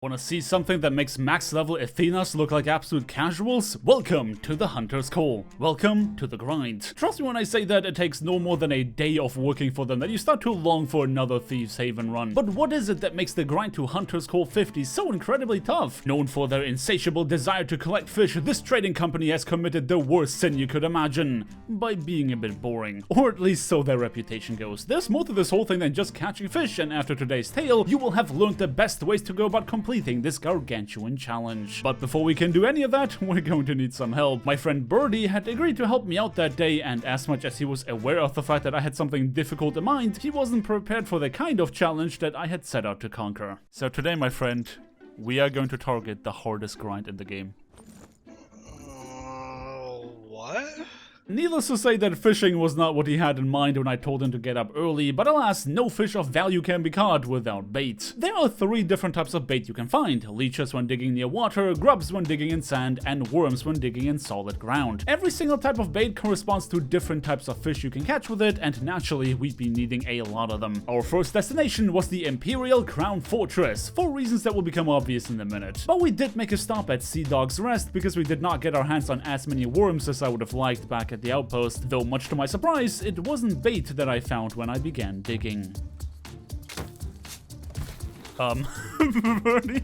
Wanna see something that makes Max Level Athenas look like absolute casuals? Welcome to the Hunter's Call. Welcome to the grind. Trust me when I say that it takes no more than a day of working for them that you start to long for another Thieves Haven run. But what is it that makes the grind to Hunter's Call 50 so incredibly tough? Known for their insatiable desire to collect fish, this trading company has committed the worst sin you could imagine. By being a bit boring. Or at least so their reputation goes. There's more to this whole thing than just catching fish, and after today's tale, you will have learned the best ways to go about completing this gargantuan challenge. But before we can do any of that, we're going to need some help. My friend Birdie had agreed to help me out that day, and as much as he was aware of the fact that I had something difficult in mind, he wasn't prepared for the kind of challenge that I had set out to conquer. So today, my friend, we are going to target the hardest grind in the game. What? Needless to say that fishing was not what he had in mind when I told him to get up early, but alas, no fish of value can be caught without bait. There are 3 different types of bait you can find: leeches when digging near water, grubs when digging in sand, and worms when digging in solid ground. Every single type of bait corresponds to different types of fish you can catch with it, and naturally, we'd be needing a lot of them. Our first destination was the Imperial Crown Fortress, for reasons that will become obvious in a minute. But we did make a stop at Sea Dog's Rest because we did not get our hands on as many worms as I would have liked back at the outpost, though much to my surprise, it wasn't bait that I found when I began digging. Birdie?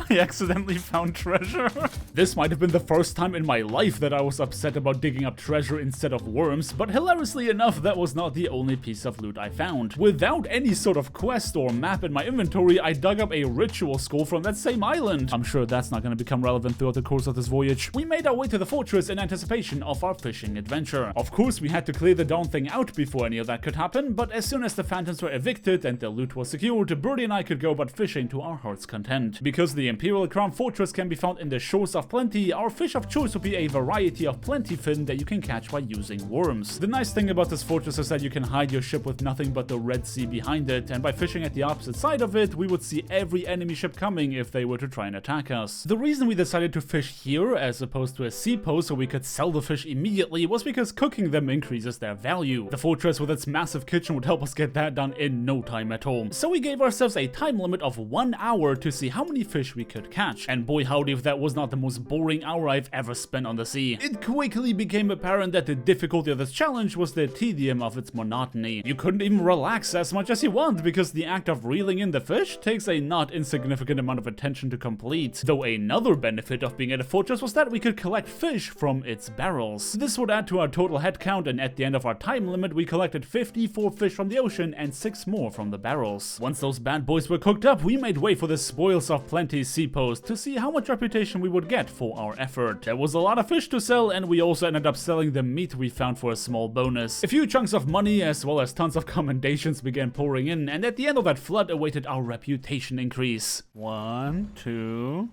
I accidentally found treasure. This might have been the first time in my life that I was upset about digging up treasure instead of worms, but hilariously enough, that was not the only piece of loot I found. Without any sort of quest or map in my inventory, I dug up a ritual skull from that same island. I'm sure that's not going to become relevant throughout the course of this voyage. We made our way to the fortress in anticipation of our fishing adventure. Of course, we had to clear the darn thing out before any of that could happen, but as soon as the phantoms were evicted and the loot was secured, Birdie and I could go about fishing to our heart's content. Because the Imperial Crown Fortress can be found in the shores of plenty, our fish of choice will be a variety of plenty fin that you can catch by using worms. The nice thing about this fortress is that you can hide your ship with nothing but the Red Sea behind it, and by fishing at the opposite side of it, we would see every enemy ship coming if they were to try and attack us. The reason we decided to fish here as opposed to a sea post so we could sell the fish immediately was because cooking them increases their value. The fortress with its massive kitchen would help us get that done in no time at all. So we gave ourselves a time limit of 1 hour to see how many fish we could catch, and boy howdy if that was not the most boring hour I've ever spent on the sea. It quickly became apparent that the difficulty of this challenge was the tedium of its monotony. You couldn't even relax as much as you want because the act of reeling in the fish takes a not insignificant amount of attention to complete, though another benefit of being at a fortress was that we could collect fish from its barrels. This would add to our total head count, and at the end of our time limit we collected 54 fish from the ocean and 6 more from the barrels. Once those bad boys were cooked up, we made way for the spoils of plenty sea post to see how much reputation we would get for our effort. There was a lot of fish to sell, and we also ended up selling the meat we found for a small bonus. A few chunks of money as well as tons of commendations began pouring in, and at the end of that flood awaited our reputation increase. 1, 2,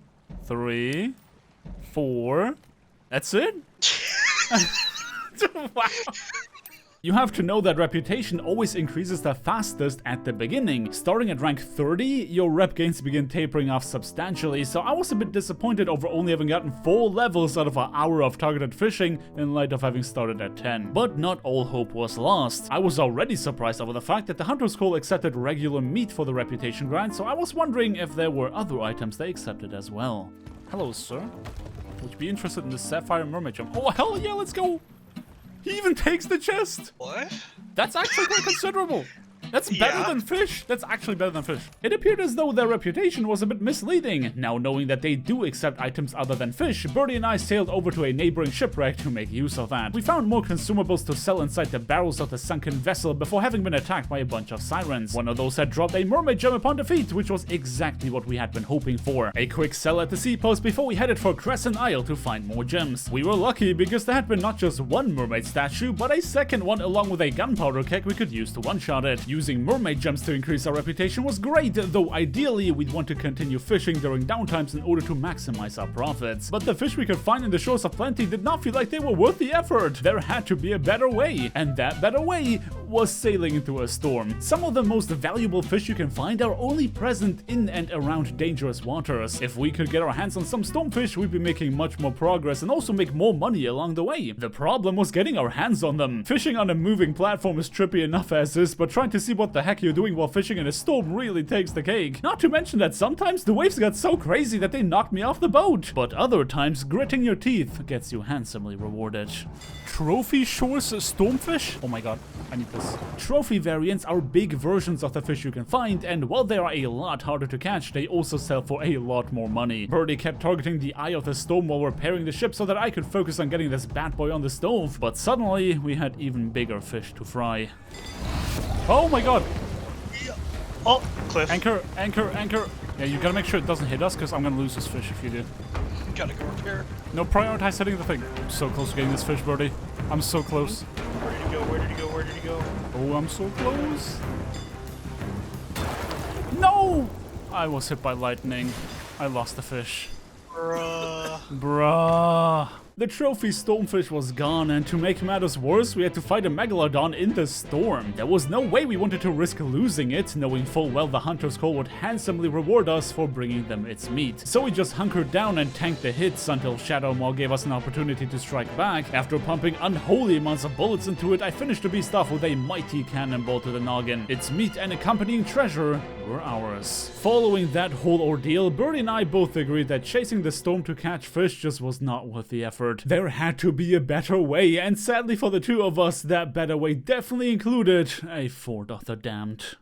3, 4. That's it? Wow. You have to know that reputation always increases the fastest at the beginning. Starting at rank 30, your rep gains begin tapering off substantially, so I was a bit disappointed over only having gotten 4 levels out of an hour of targeted fishing in light of having started at 10. But not all hope was lost. I was already surprised over the fact that the Hunter's Call accepted regular meat for the reputation grind, so I was wondering if there were other items they accepted as well. Hello, sir. Would you be interested in the Sapphire Mermaid Gem? Oh, hell yeah, let's go! He even takes the chest! What? That's actually quite considerable. That's better than fish. That's actually better than fish. It appeared as though their reputation was a bit misleading. Now knowing that they do accept items other than fish, Birdie and I sailed over to a neighboring shipwreck to make use of that. We found more consumables to sell inside the barrels of the sunken vessel before having been attacked by a bunch of sirens. One of those had dropped a mermaid gem upon defeat, which was exactly what we had been hoping for. A quick sell at the sea post before we headed for Crescent Isle to find more gems. We were lucky because there had been not just one mermaid statue, but a second one along with a gunpowder keg we could use to one-shot it. Using mermaid gems to increase our reputation was great, though ideally we'd want to continue fishing during downtimes in order to maximize our profits. But the fish we could find in the shores of plenty did not feel like they were worth the effort. There had to be a better way, and that better way was sailing into a storm. Some of the most valuable fish you can find are only present in and around dangerous waters. If we could get our hands on some stormfish, we'd be making much more progress and also make more money along the way. The problem was getting our hands on them. Fishing on a moving platform is trippy enough as is, but trying to see what the heck you're doing while fishing in a storm really takes the cake. Not to mention that sometimes the waves got so crazy that they knocked me off the boat. But other times, gritting your teeth gets you handsomely rewarded. Trophy Shores Stormfish? Oh my god, I need this. Trophy variants are big versions of the fish you can find, and while they are a lot harder to catch, they also sell for a lot more money. Birdie kept targeting the eye of the storm while repairing the ship so that I could focus on getting this bad boy on the stove, but suddenly we had even bigger fish to fry. Oh my god! Oh, cliff. Anchor, anchor, anchor. Yeah, you gotta make sure it doesn't hit us, because I'm gonna lose this fish if you do. Gotta go repair. No, prioritize hitting the thing. I'm so close to getting this fish, Birdie. I'm so close. Where did he go? Where did he go? Where did he go? Oh, I'm so close. No! I was hit by lightning. I lost the fish. Bruh. The trophy stormfish was gone, and to make matters worse, we had to fight a megalodon in the storm. There was no way we wanted to risk losing it, knowing full well the hunter's call would handsomely reward us for bringing them its meat. So we just hunkered down and tanked the hits until Shadow Maw gave us an opportunity to strike back. After pumping unholy amounts of bullets into it, I finished the beast off with a mighty cannonball to the noggin. Its meat and accompanying treasure were ours. Following that whole ordeal, Birdie and I both agreed that chasing the storm to catch fish just was not worth the effort. There had to be a better way, and sadly for the two of us, that better way definitely included a Fort of the Damned.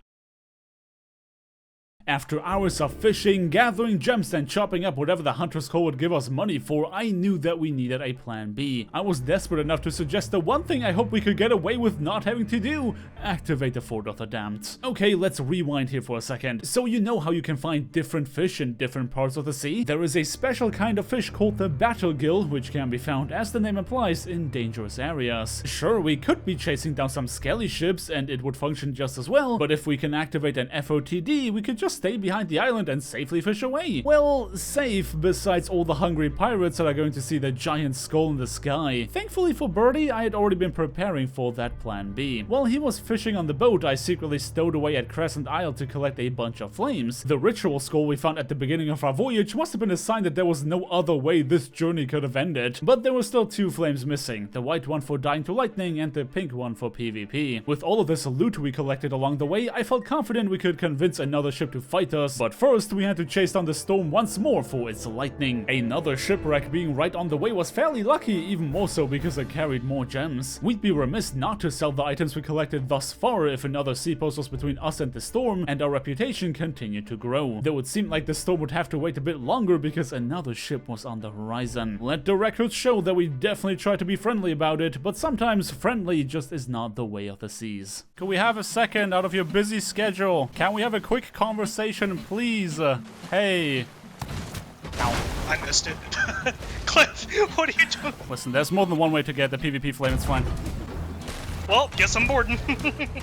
After hours of fishing, gathering gems, and chopping up whatever the hunter's call would give us money for, I knew that we needed a plan B. I was desperate enough to suggest the one thing I hope we could get away with not having to do: activate the Fort of the Damned. Okay, let's rewind here for a second. So you know how you can find different fish in different parts of the sea? There is a special kind of fish called the battlegill, which can be found, as the name implies, in dangerous areas. Sure, we could be chasing down some skelly ships and it would function just as well, but if we can activate an FOTD, we could just stay behind the island and safely fish away. Well, safe, besides all the hungry pirates that are going to see the giant skull in the sky. Thankfully for Birdie, I had already been preparing for that plan B. While he was fishing on the boat, I secretly stowed away at Crescent Isle to collect a bunch of flames. The ritual skull we found at the beginning of our voyage must have been a sign that there was no other way this journey could have ended. But there were still two flames missing, the white one for dying to lightning and the pink one for PvP. With all of this loot we collected along the way, I felt confident we could convince another ship to fight us, but first we had to chase down the storm once more for its lightning. Another shipwreck being right on the way was fairly lucky, even more so because it carried more gems. We'd be remiss not to sell the items we collected thus far if another sea post was between us and the storm, and our reputation continued to grow. Though it seemed like the storm would have to wait a bit longer because another ship was on the horizon. Let the records show that we definitely tried to be friendly about it, but sometimes friendly just is not the way of the seas. Could we have a second out of your busy schedule? Can we have a quick conversation, please? Hey. Ow. I missed it. Cliff, what are you doing? Listen, there's more than one way to get the PvP flame, it's fine. Well, guess I'm boarding.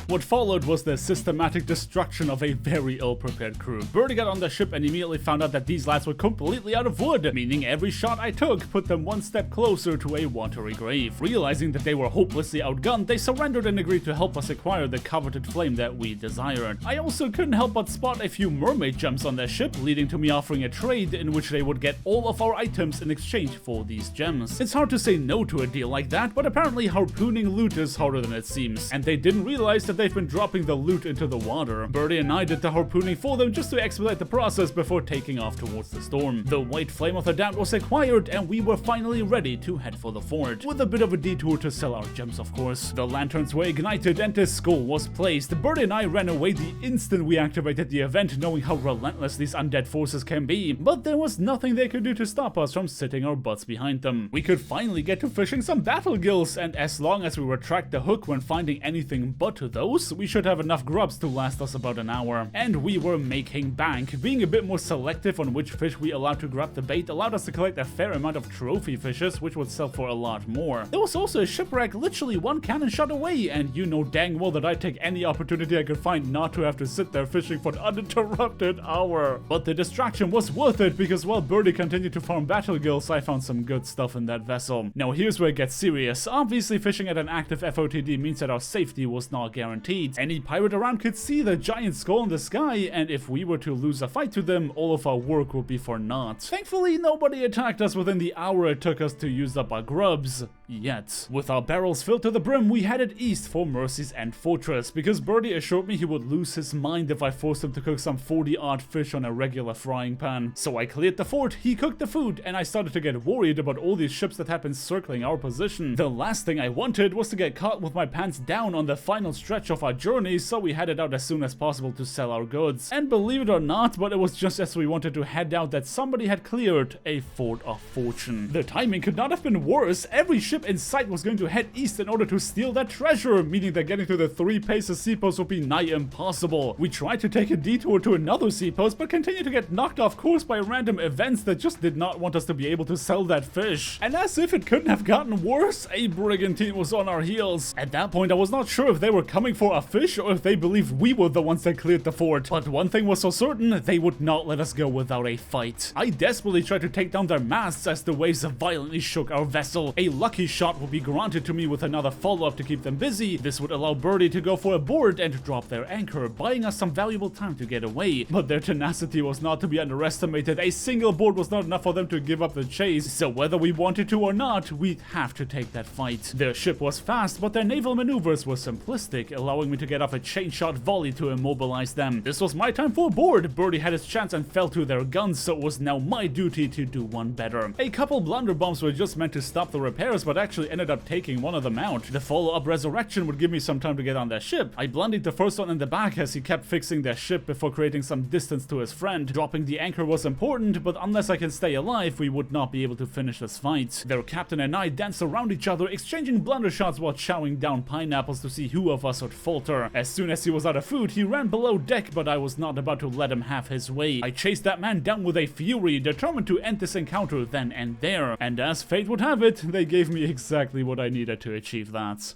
What followed was the systematic destruction of a very ill-prepared crew. Birdie got on the ship and immediately found out that these lads were completely out of wood, meaning every shot I took put them one step closer to a watery grave. Realizing that they were hopelessly outgunned, they surrendered and agreed to help us acquire the coveted flame that we desired. I also couldn't help but spot a few mermaid gems on their ship, leading to me offering a trade in which they would get all of our items in exchange for these gems. It's hard to say no to a deal like that, but apparently harpooning loot is harder than it seems, and they didn't realize that they've been dropping the loot into the water. Birdie and I did the harpooning for them just to expedite the process before taking off towards the storm. The white flame of the damned was acquired, and we were finally ready to head for the fort, with a bit of a detour to sell our gems, of course. The lanterns were ignited and the skull was placed. Birdie and I ran away the instant we activated the event, knowing how relentless these undead forces can be, but there was nothing they could do to stop us from sitting our butts behind them. We could finally get to fishing some battle gills, and as long as we retract the hook when finding anything but those, we should have enough grubs to last us about an hour. And we were making bank. Being a bit more selective on which fish we allowed to grab the bait allowed us to collect a fair amount of trophy fishes, which would sell for a lot more. There was also a shipwreck literally one cannon shot away, and you know dang well that I'd take any opportunity I could find not to have to sit there fishing for an uninterrupted hour. But the distraction was worth it, because while Birdie continued to farm battle gills, I found some good stuff in that vessel. Now here's where it gets serious. Obviously fishing at an active FOTD possibility means that our safety was not guaranteed. Any pirate around could see the giant skull in the sky, and if we were to lose a fight to them, all of our work would be for naught. Thankfully, nobody attacked us within the hour it took us to use up our grubs. Yet. With our barrels filled to the brim, we headed east for Mercy's End Fortress, because Birdie assured me he would lose his mind if I forced him to cook some 40-odd fish on a regular frying pan. So I cleared the fort, he cooked the food, and I started to get worried about all these ships that had been circling our position. The last thing I wanted was to get caught with my pants down on the final stretch of our journey, so we headed out as soon as possible to sell our goods. And believe it or not, but it was just as we wanted to head out that somebody had cleared a Fort of Fortune. The timing could not have been worse. Every ship in sight was going to head east in order to steal that treasure, meaning that getting to the 3 Paces seapost would be nigh impossible. We tried to take a detour to another seapost, but continued to get knocked off course by random events that just did not want us to be able to sell that fish. And as if it couldn't have gotten worse, a brigantine was on our heels. At that point, I was not sure if they were coming for a fish or if they believed we were the ones that cleared the fort. But one thing was so certain, they would not let us go without a fight. I desperately tried to take down their masts as the waves violently shook our vessel. A lucky shot would be granted to me with another follow-up to keep them busy. This would allow Birdie to go for a board and drop their anchor, buying us some valuable time to get away. But their tenacity was not to be underestimated. A single board was not enough for them to give up the chase, so whether we wanted to or not, we'd have to take that fight. Their ship was fast, but their naval maneuvers were simplistic, allowing me to get off a chain shot volley to immobilize them. This was my time for a board. Birdie had his chance and fell to their guns, so it was now my duty to do one better. A couple blunderbombs were just meant to stop the repairs, but actually ended up taking one of them out. The follow-up resurrection would give me some time to get on their ship. I blundered the first one in the back as he kept fixing their ship before creating some distance to his friend. Dropping the anchor was important, but unless I can stay alive, we would not be able to finish this fight. Their captain and I danced around each other, exchanging blunder shots while chowing down pineapples to see who of us would falter. As soon as he was out of food, he ran below deck, but I was not about to let him have his way. I chased that man down with a fury, determined to end this encounter then and there. And as fate would have it, they gave me exactly what I needed to achieve that.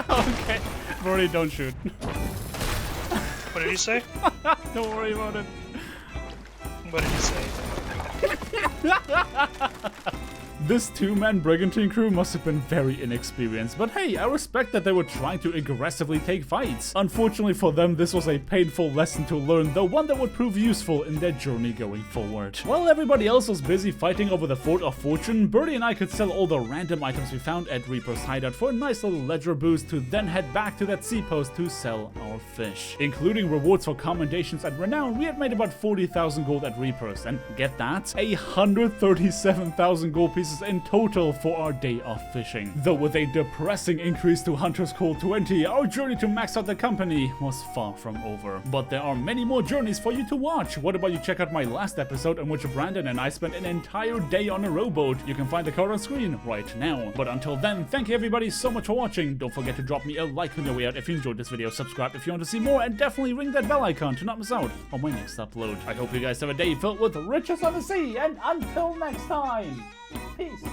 Okay, Birdie, don't shoot. What did he say? Don't worry about it. What did he say? This 2-man brigantine crew must have been very inexperienced, but hey, I respect that they were trying to aggressively take fights. Unfortunately for them, this was a painful lesson to learn, though one that would prove useful in their journey going forward. While everybody else was busy fighting over the Fort of Fortune, Birdie and I could sell all the random items we found at Reaper's hideout for a nice little ledger boost to then head back to that seapost to sell our fish. Including rewards for commendations at Renown, we had made about 40,000 gold at Reaper's, and get that? 137,000 gold pieces in total for our day of fishing. Though with a depressing increase to Hunter's Call 20, our journey to max out the company was far from over. But there are many more journeys for you to watch. What about you check out my last episode in which Brandon and I spent an entire day on a rowboat? You can find the code on screen right now. But until then, thank you everybody so much for watching. Don't forget to drop me a like on your way out if you enjoyed this video, subscribe if you want to see more, and definitely ring that bell icon to not miss out on my next upload. I hope you guys have a day filled with riches on the sea, and until next time, peace.